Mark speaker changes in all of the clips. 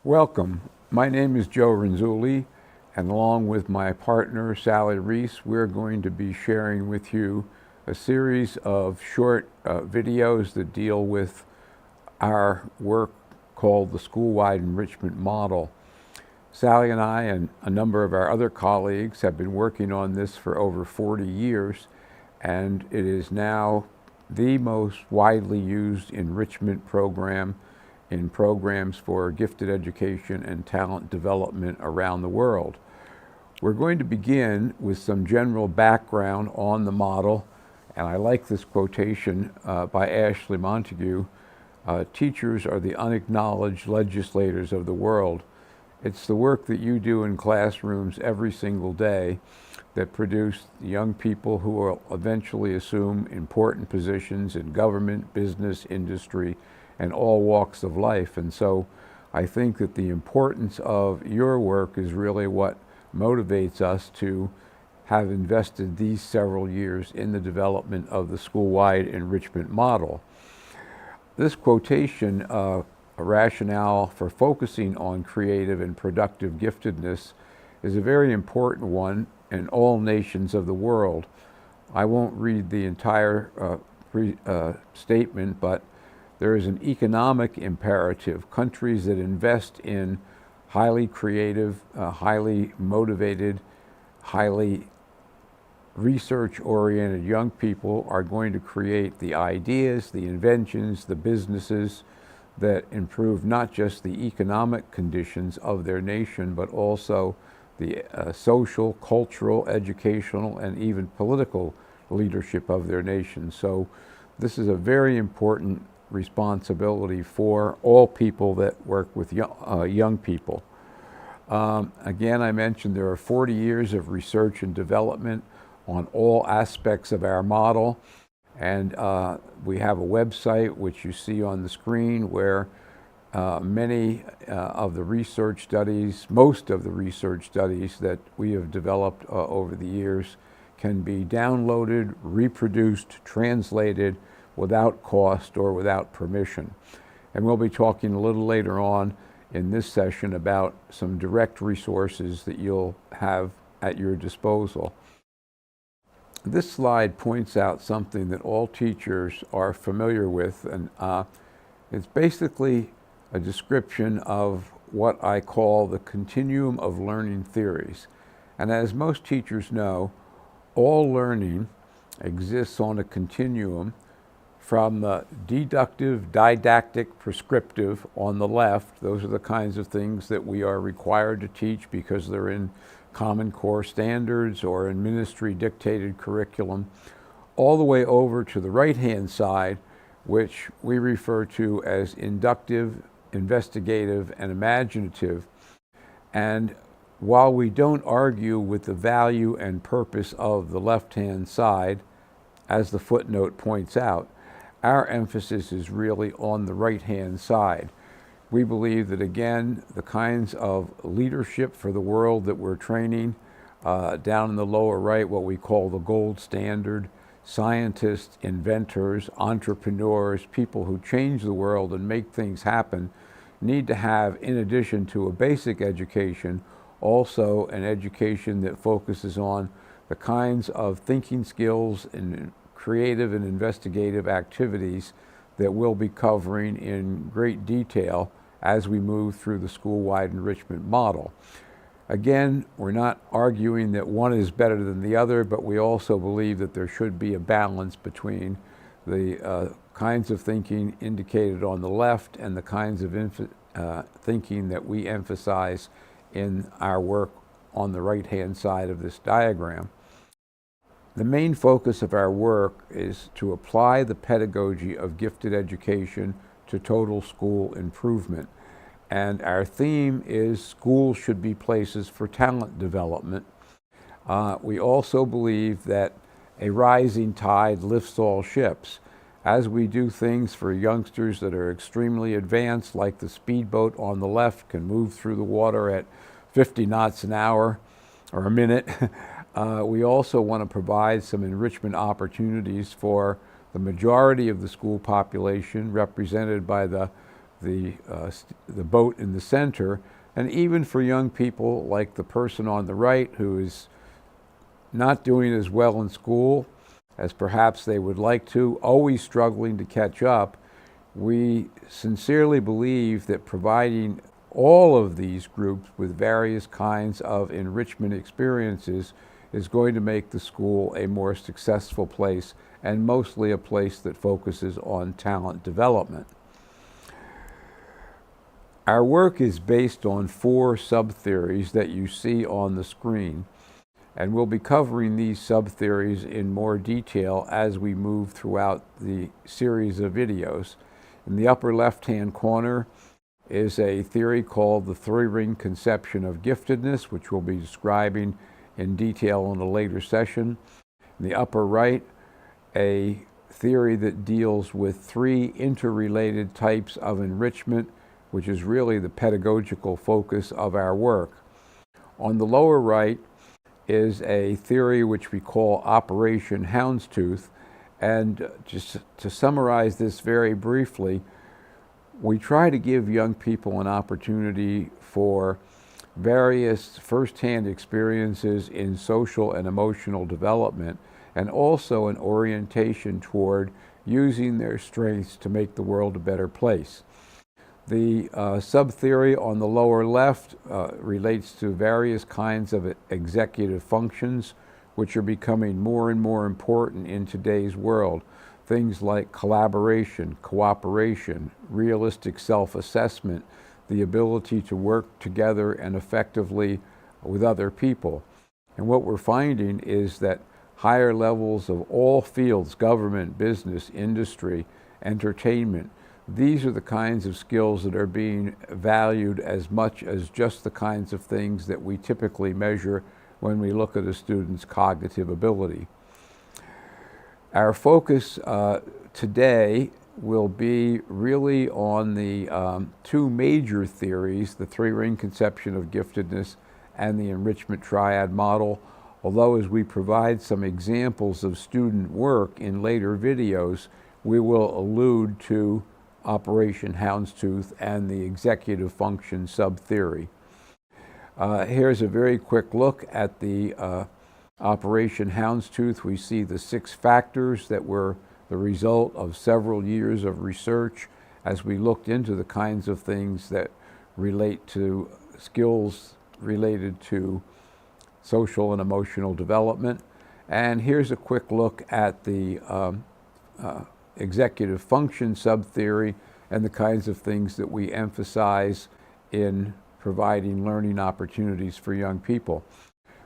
Speaker 1: Welcome. My name is Joe Renzulli, and along with my partner Sally Reese, we're going to be sharing with you a series of short videos that deal with our work called the School-Wide Enrichment Model. Sally and I and a number of our other colleagues have been working on this for over 40 years, and it is now the most widely used enrichment program in programs for gifted education and talent development around the world. We're going to begin with some general background on the model, and I like this quotation by Ashley Montague, teachers are the unacknowledged legislators of the world. It's the work that you do in classrooms every single day that produce the young people who will eventually assume important positions in government, business, industry, and all walks of life. And so I think that the importance of your work is really what motivates us to have invested these several years in the development of the school-wide enrichment model. This quotation, a rationale for focusing on creative and productive giftedness, is a very important one in all nations of the world. I won't read the entire statement, but there is an economic imperative. Countries that invest in highly creative, highly motivated, highly research-oriented young people are going to create the ideas, the inventions, the businesses that improve not just the economic conditions of their nation, but also the social, cultural, educational, and even political leadership of their nation. So this is a very important responsibility for all people that work with young people. Again, I mentioned there are 40 years of research and development on all aspects of our model, and we have a website which you see on the screen where many of the research studies, most of the research studies that we have developed over the years can be downloaded, reproduced, translated without cost or without permission. And we'll be talking a little later on in this session about some direct resources that you'll have at your disposal. This slide points out something that all teachers are familiar with, and it's basically a description of what I call the continuum of learning theories. And as most teachers know, all learning exists on a continuum from the deductive, didactic, prescriptive on the left. Those are the kinds of things that we are required to teach because they're in Common Core standards or in ministry dictated curriculum, all the way over to the right-hand side, which we refer to as inductive, investigative, and imaginative. And while we don't argue with the value and purpose of the left-hand side, as the footnote points out, our emphasis is really on the right-hand side. We believe that, again, the kinds of leadership for the world that we're training, down in the lower right, what we call the gold standard, scientists, inventors, entrepreneurs, people who change the world and make things happen, need to have, in addition to a basic education, also an education that focuses on the kinds of thinking skills and creative and investigative activities that we'll be covering in great detail as we move through the school-wide enrichment model. Again, we're not arguing that one is better than the other, but we also believe that there should be a balance between the kinds of thinking indicated on the left and the kinds of thinking that we emphasize in our work on the right-hand side of this diagram. The main focus of our work is to apply the pedagogy of gifted education to total school improvement. And our theme is schools should be places for talent development. We also believe that a rising tide lifts all ships. As we do things for youngsters that are extremely advanced, like the speedboat on the left can move through the water at 50 knots an hour or a minute, we also want to provide some enrichment opportunities for the majority of the school population, represented by the the boat in the center, and even for young people like the person on the right who is not doing as well in school as perhaps they would like to, always struggling to catch up. We sincerely believe that providing all of these groups with various kinds of enrichment experiences is going to make the school a more successful place, and mostly a place that focuses on talent development. Our work is based on 4 sub-theories that you see on the screen, and we'll be covering these sub-theories in more detail as we move throughout the series of videos. In the upper left-hand corner is a theory called the 3-ring conception of giftedness, which we'll be describing in detail in a later session. In the upper right, a theory that deals with 3 interrelated types of enrichment, which is really the pedagogical focus of our work. On the lower right is a theory which we call Operation Houndstooth, and just to summarize this very briefly, we try to give young people an opportunity for various first-hand experiences in social and emotional development, and also an orientation toward using their strengths to make the world a better place. The sub-theory on the lower left relates to various kinds of executive functions which are becoming more and more important in today's world. Things like collaboration, cooperation, realistic self-assessment, the ability to work together and effectively with other people. And what we're finding is that higher levels of all fields, government, business, industry, entertainment, these are the kinds of skills that are being valued as much as just the kinds of things that we typically measure when we look at a student's cognitive ability. Our focus today will be really on the 2 major theories, the 3-ring conception of giftedness and the enrichment triad model, although as we provide some examples of student work in later videos, we will allude to Operation Houndstooth and the executive function sub-theory. Here's a very quick look at the Operation Houndstooth. We see the 6 factors that were the result of several years of research as we looked into the kinds of things that relate to skills related to social and emotional development. And here's a quick look at the executive function sub-theory and the kinds of things that we emphasize in providing learning opportunities for young people.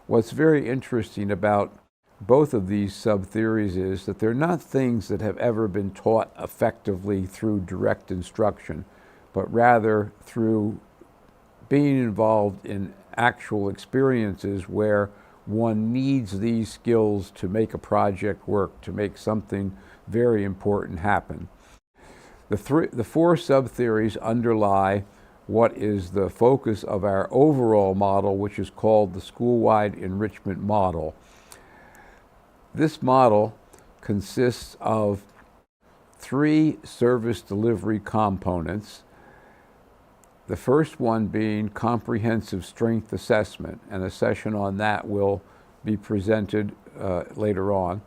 Speaker 1: What's very interesting about both of these sub-theories is that they're not things that have ever been taught effectively through direct instruction, but rather through being involved in actual experiences where one needs these skills to make a project work, to make something very important happen. The 4 sub-theories underlie what is the focus of our overall model, which is called the school-wide enrichment model. This model consists of 3 service delivery components. The first one being comprehensive strength assessment, and a session on that will be presented later on.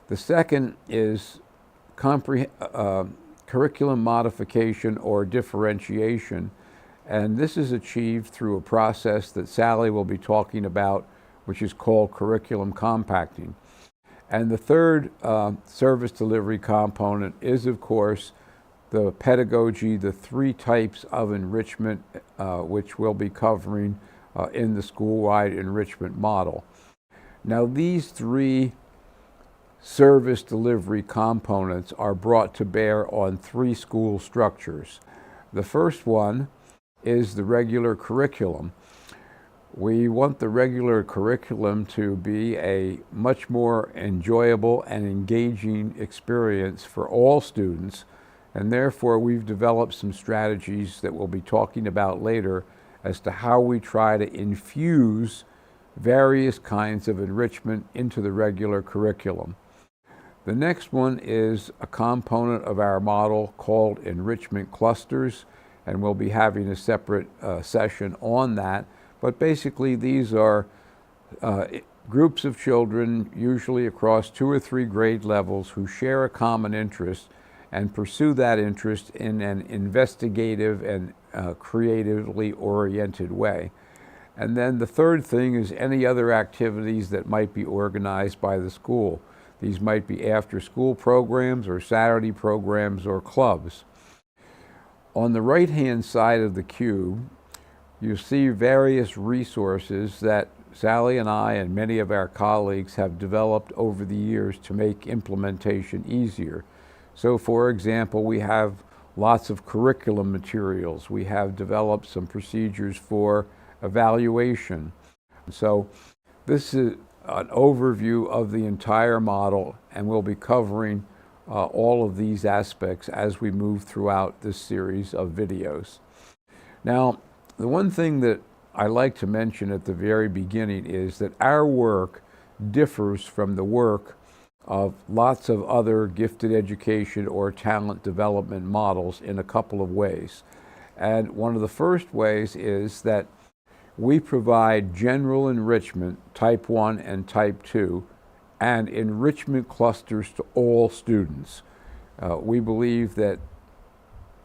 Speaker 1: The second is curriculum modification or differentiation, and this is achieved through a process that Sally will be talking about, which is called curriculum compacting. And the third service delivery component is, of course, the pedagogy, the 3 types of enrichment, which we'll be covering in the school-wide enrichment model. Now, these 3 service delivery components are brought to bear on 3 school structures. The first one is the regular curriculum. We want the regular curriculum to be a much more enjoyable and engaging experience for all students, and therefore we've developed some strategies that we'll be talking about later as to how we try to infuse various kinds of enrichment into the regular curriculum. The next one is a component of our model called enrichment clusters, and we'll be having a separate session on that. But basically, these are groups of children, usually across 2 or 3 grade levels, who share a common interest and pursue that interest in an investigative and creatively oriented way. And then the third thing is any other activities that might be organized by the school. These might be after-school programs or Saturday programs or clubs. On the right-hand side of the cube, you see various resources that Sally and I and many of our colleagues have developed over the years to make implementation easier. So, for example, we have lots of curriculum materials. We have developed some procedures for evaluation. So this is an overview of the entire model, and we'll be covering all of these aspects as we move throughout this series of videos. Now, the one thing that I like to mention at the very beginning is that our work differs from the work of lots of other gifted education or talent development models in a couple of ways. And one of the first ways is that we provide general enrichment, type 1 and type 2, and enrichment clusters to all students. We believe that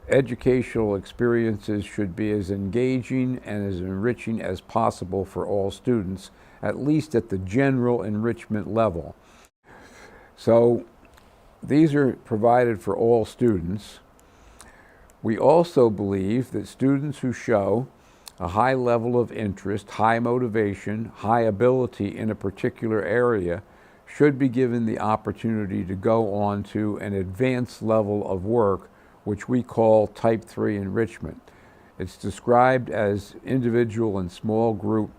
Speaker 1: educational experiences should be as engaging and as enriching as possible for all students, at least at the general enrichment level. So these are provided for all students. We also believe that students who show a high level of interest, high motivation, high ability in a particular area should be given the opportunity to go on to an advanced level of work, which we call type 3 enrichment. It's described as individual and small group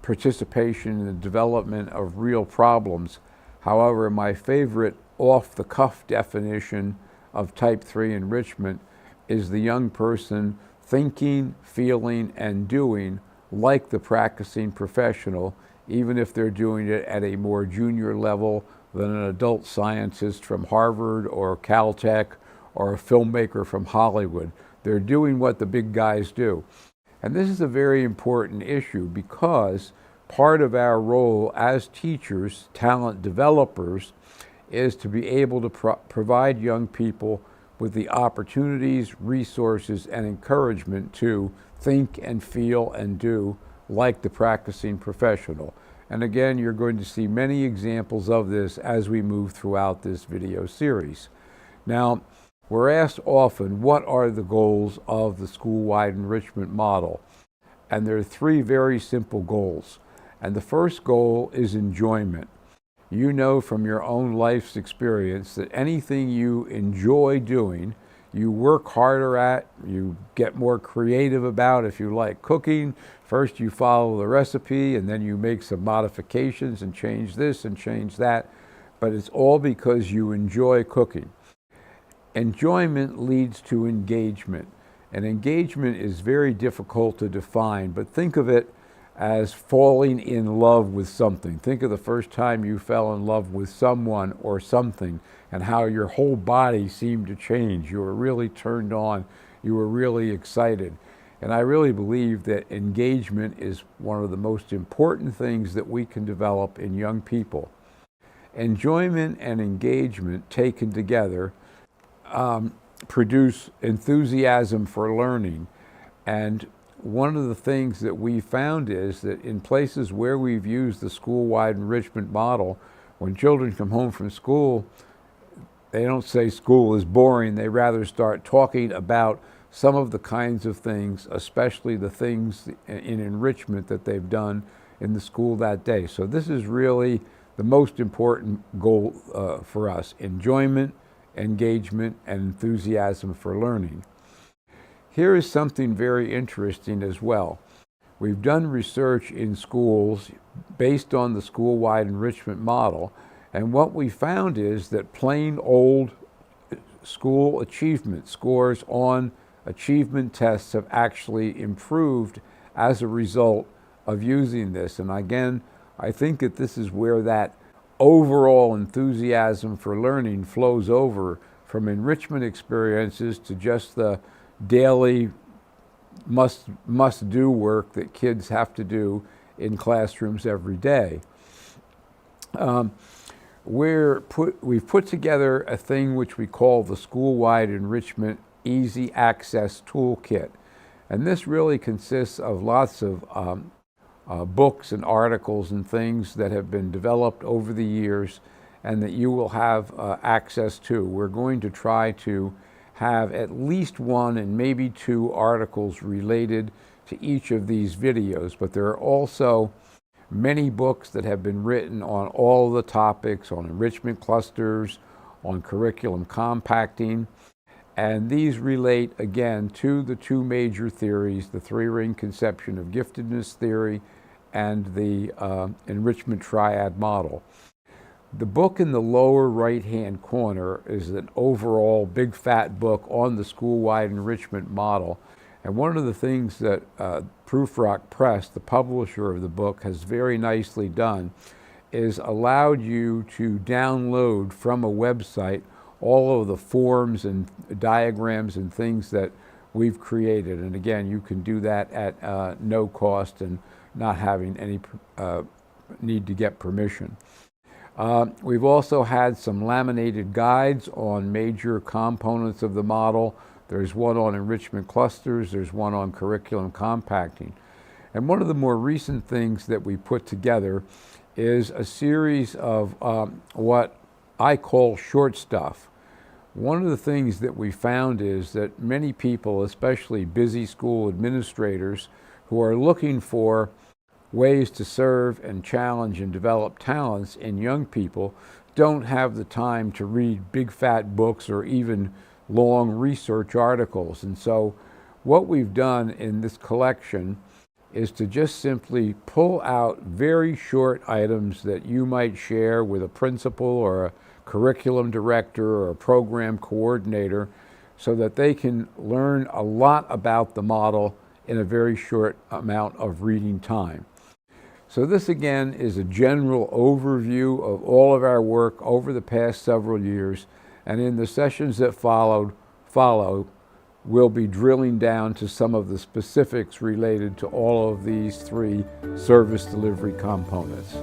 Speaker 1: participation in the development of real problems. However, my favorite off-the-cuff definition of type 3 enrichment is the young person thinking, feeling, and doing like the practicing professional, even if they're doing it at a more junior level than an adult scientist from Harvard or Caltech or a filmmaker from Hollywood. They're doing what the big guys do. And this is a very important issue because part of our role as teachers, talent developers, is to be able to provide young people with the opportunities, resources, and encouragement to think and feel and do like the practicing professional. And again, you're going to see many examples of this as we move throughout this video series. Now, we're asked often, what are the goals of the school-wide enrichment model? And there are 3 very simple goals. And the first goal is enjoyment. You know from your own life's experience that anything you enjoy doing, you work harder at, you get more creative about. If you like cooking, first you follow the recipe and then you make some modifications and change this and change that. But it's all because you enjoy cooking. Enjoyment leads to engagement. And engagement is very difficult to define, but think of it as falling in love with something. Think of the first time you fell in love with someone or something and how your whole body seemed to change. You were really turned on. You were really excited. And I really believe that engagement is one of the most important things that we can develop in young people. Enjoyment and engagement taken together produce enthusiasm for learning. And one of the things that we found is that in places where we've used the school-wide enrichment model, when children come home from school, they don't say school is boring. They rather start talking about some of the kinds of things, especially the things in enrichment that they've done in the school that day. So this is really the most important goal for us: enjoyment, engagement, and enthusiasm for learning. Here is something very interesting as well. We've done research in schools based on the school-wide enrichment model, and what we found is that plain old school achievement scores on achievement tests have actually improved as a result of using this. And again, I think that this is where that overall enthusiasm for learning flows over from enrichment experiences to just the daily must-do work that kids have to do in classrooms every day. We've put together a thing which we call the School-Wide Enrichment Easy Access Toolkit. And this really consists of lots of books and articles and things that have been developed over the years and that you will have access to. We're going to try to have at least one and maybe two articles related to each of these videos, but there are also many books that have been written on all the topics, on enrichment clusters, on curriculum compacting, and these relate again to the two major theories, the three-ring conception of giftedness theory and the enrichment triad model. The book in the lower right-hand corner is an overall big fat book on the school-wide enrichment model. And one of the things that Prufrock Press, the publisher of the book, has very nicely done is allowed you to download from a website all of the forms and diagrams and things that we've created. And again, you can do that at no cost and not having any need to get permission. We've also had some laminated guides on major components of the model. There's one on enrichment clusters, there's one on curriculum compacting. And one of the more recent things that we put together is a series of what I call short stuff. One of the things that we found is that many people, especially busy school administrators, who are looking for ways to serve and challenge and develop talents in young people, don't have the time to read big fat books or even long research articles. And so what we've done in this collection is to just simply pull out very short items that you might share with a principal or a curriculum director or a program coordinator so that they can learn a lot about the model in a very short amount of reading time. So this again is a general overview of all of our work over the past several years, and in the sessions that follow, we'll be drilling down to some of the specifics related to all of these three service delivery components.